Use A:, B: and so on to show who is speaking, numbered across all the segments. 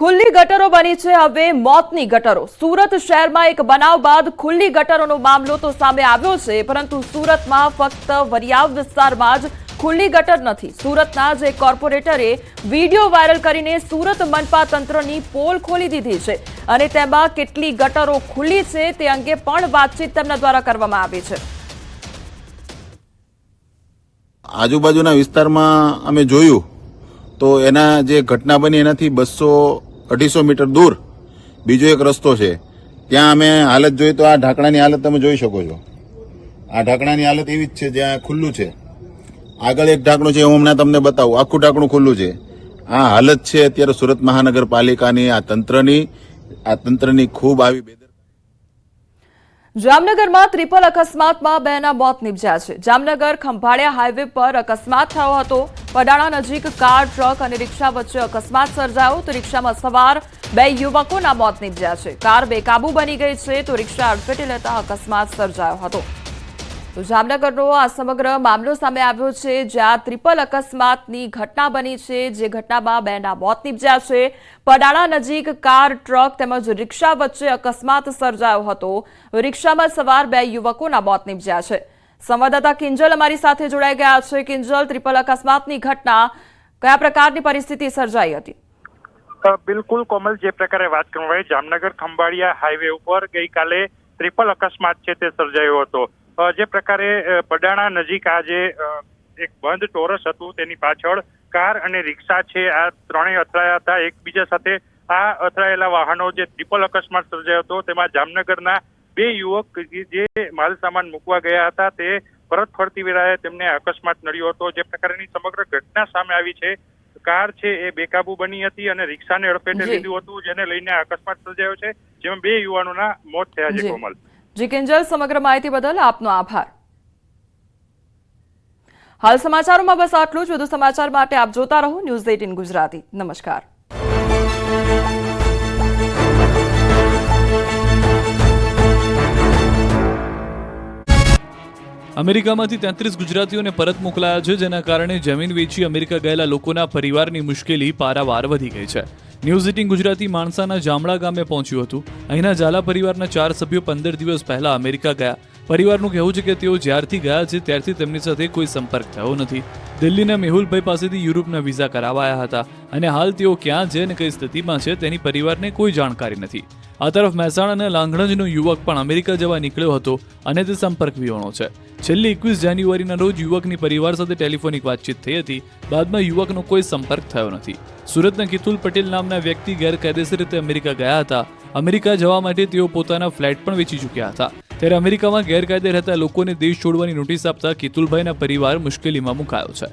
A: ખુલ્લી ગટરો બની છે હવે મોતની ગટરો। સુરત શહેરમાં એક બનાવ બાદ ખુલ્લી ગટરોનો મામલો તો સામે આવ્યો છે, પરંતુ સુરતમાં ફક્ત વરિયાવ વિસ્તારમાં જ ખુલ્લી ગટર નથી। સુરતના જ એક કોર્પોરેટરે વિડીયો વાયરલ કરીને સુરત મનપા તંત્રની પોલ ખોલી દીધી છે અને તેમાં કેટલી ગટરો ખુલ્લી છે તે અંગે પણ વાતચીત તેમના દ્વારા કરવામાં આવી છે।
B: આજુબાજુના વિસ્તારમાં અમે જોયું તો એના જે ઘટના બની એનાથી 200-250 મીટર દૂર બીજો એક રસ્તો છે, ત્યાં અમે હાલત જોઈ તો આ ઢાંકણાની હાલત તમે જોઈ શકો છો। આ ઢાંકણાની હાલત એવી જ છે જ્યાં ખુલ્લું છે। આગળ એક ઢાંકણું છે, હું હમણાં તમને બતાવું, આખું ઢાંકણું ખુલ્લું છે। આ હાલત છે અત્યારે સુરત મહાનગરપાલિકાની, આ તંત્રની ખૂબ આવી
A: જામનગરમાં ટ્રિપલ અકસ્માતમાં બેના મોત નિપજ્યા છે। જામનગર ખંભાળિયા હાઈવે પર અકસ્માત થયો હતો। પડાણા નજીક કાર, ટ્રક અને રિક્ષા વચ્ચે અકસ્માત સર્જાયો તો રિક્ષામાં સવાર બે યુવકોના મોત નિપજ્યા છે। કાર બેકાબુ બની ગઈ છે તો રિક્ષા અડફેટે લેતા અકસ્માત સર્જાયો હતો। તો જામનગરનો આ સમગ્ર મામલો સામે આવ્યો છે, જ્યાં ટ્રિપલ અકસ્માતની ઘટના બની છે, જે ઘટનામાં બેના મોત નિપજ્યા છે। પડાણા નજીક કાર, ટ્રક તેમજ રિક્ષા વચ્ચે અકસ્માત સર્જાયો હતો। રિક્ષામાં સવાર બે યુવકોના મોત નિપજ્યા છે। સંવાદદાતા કિંજલ અમારી સાથે જોડાઈ ગયા છે। કિંજલ, ટ્રિપલ અકસ્માતની ઘટના કયા પ્રકારની પરિસ્થિતિ સર્જાઈ હતી?
C: બિલકુલ કોમલ, જે પ્રકારે વાત કરવામાં આવી, જામનગર ખંભાળિયા હાઈવે ઉપર ગઈકાલે ટ્રિપલ અકસ્માત છે તે સર્જાયો હતો। જે પ્રકારે પડાણા નજીક આજે એક બંધ ટોરસ હતું, તેની પાછળ કાર અને રિક્ષા છે, આ ત્રણેય અથડાયા હતા એકબીજા સાથે। આ અથડાયેલા વાહનો જે ટ્રિપલ અકસ્માત સર્જાયો હતો તેમાં જામનગરના બે યુવક જે માલ સામાન મૂકવા ગયા હતા તે પરત ફરતી વેળાએ તેમને અકસ્માત નડ્યો હતો। જે પ્રકારની સમગ્ર ઘટના સામે આવી છે, કાર છે એ બેકાબુ બની હતી અને રિક્ષાને અડફેટે લીધું હતું, જેને લઈને અકસ્માત સર્જાયો છે, જેમાં બે યુવાનોના મોત થયા છે। કોમલ
A: જી કિંજલ, સમગ્ર માહિતી બદલ આપનો આભાર। હાલ સમાચારોમાં બસ આટલું જ। વધુ સમાચાર માટે આપ જોતા રહો News18 ગુજરાતી। નમસ્કાર।
D: અમેરિકામાંથી 33 ગુજરાતીઓને પરત મોકલાયા છે, જેના કારણે જમીન વેચી અમેરિકા ગયેલા લોકોના પરિવારની મુશ્કેલી પારાવાર વધી ગઈ છે। News18 ગુજરાતી માણસાના જામડા ગામે પહોંચ્યું હતું। અહીંના ઝાલા પરિવારના 4 સભ્યો 15 દિવસ પહેલા અમેરિકા ગયા। પરિવારનું કહેવું છે કે તેઓ જ્યારથી ગયા છે ત્યારથી તેમની સાથે કોઈ સંપર્ક થયો નથી। દિલ્હીના મેહુલભાઈ પાસેથી યુરોપના વિઝા કરાવાયા હતા અને હાલ તેઓ ક્યાં છે અને કઈ સ્થિતિમાં છે તેની પરિવારને કોઈ જાણકારી નથી। આ તરફ મહેસાણાના લાંઘણજનો યુવક પણ અમેરિકા જવા નીકળ્યો હતો અને તે સંપર્ક વિહોણો છે। છેલ્લી 21 જાન્યુઆરીના રોજ યુવકની પરિવાર સાથે ટેલિફોનિક વાતચીત થઈ હતી, બાદમાં યુવકનો કોઈ સંપર્ક થયો નથી। સુરતના કિતુલ પટેલ નામના વ્યક્તિ ગેરકાયદેસર રીતે અમેરિકા ગયા હતા। અમેરિકા જવા માટે તેઓ પોતાના ફ્લેટ પણ વેચી ચૂક્યા હતા। ત્યારે અમેરિકામાં ગેરકાયદે રહેતા લોકોને દેશ છોડવાની નોટિસ આપતા કિતુલભાઈના પરિવાર મુશ્કેલીમાં મુકાયો છે।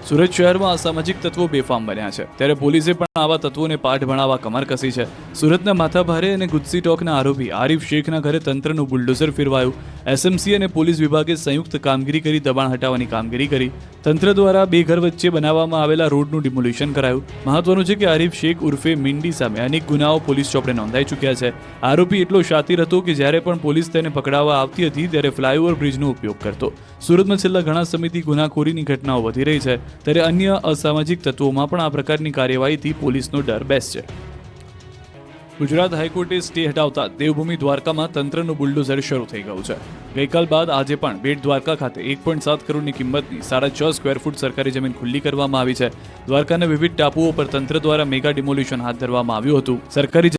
D: સુરત શહેરમાં અસામાજિક તત્વો બેફામ બન્યા છે, ત્યારે પોલીસે પણ આવા તત્વોને પાઠ ભણાવવા કમર કસી છે। સુરતના માથાભારે અને ગુજસી ટોકના આરોપી આરિફ શેખના ઘરે તંત્રનું બુલડોઝર ફેરવાયું। એસએમસી અને પોલીસ વિભાગે સંયુક્ત કામગીરી કરી દબાણ હટાવવાની કામગીરી કરી। તંત્ર દ્વારા બે ઘર વચ્ચે બનાવવામાં આવેલા રોડનું ડિમોલિશન કરાયું। મહત્વનું છે કે આરિફ શેખ ઉર્ફે મિંડી સામે અનેક ગુનાઓ પોલીસ ચોપડે નોંધાઈ ચૂક્યા છે। આરોપી એટલો શાતિર હતો કે જ્યારે પણ પોલીસ તેને પકડાવવા આવતી હતી ત્યારે ફ્લાયઓવર બ્રિજનો ઉપયોગ કરતો। સુરતમાં છેલ્લા ઘણા સમયથી ગુનાખોરીની ઘટનાઓ વધી રહી છે, ત્યારે અન્ય અસામાજિક તત્વોમાં પણ આ પ્રકારની કાર્યવાહીથી પોલીસનો ડર બેસશે। ગુજરાત હાઈકોર્ટે સ્ટે હટાવતા દેવભૂમિ દ્વારકામાં તંત્રનું બુલડોઝર શરૂ થઈ ગયું છે। ગઈકાલ બાદ આજે પણ બેટ દ્વારકા ખાતે 1.7 કરોડની કિંમતની 6.5 સ્ક્વેર ફૂટ સરકારી જમીન ખુલ્લી કરવામાં આવી છે। દ્વારકાના વિવિધ ટાપુઓ પર તંત્ર દ્વારા મેગા ડિમોલિશન હાથ ધરવામાં આવ્યું હતું। સરકારી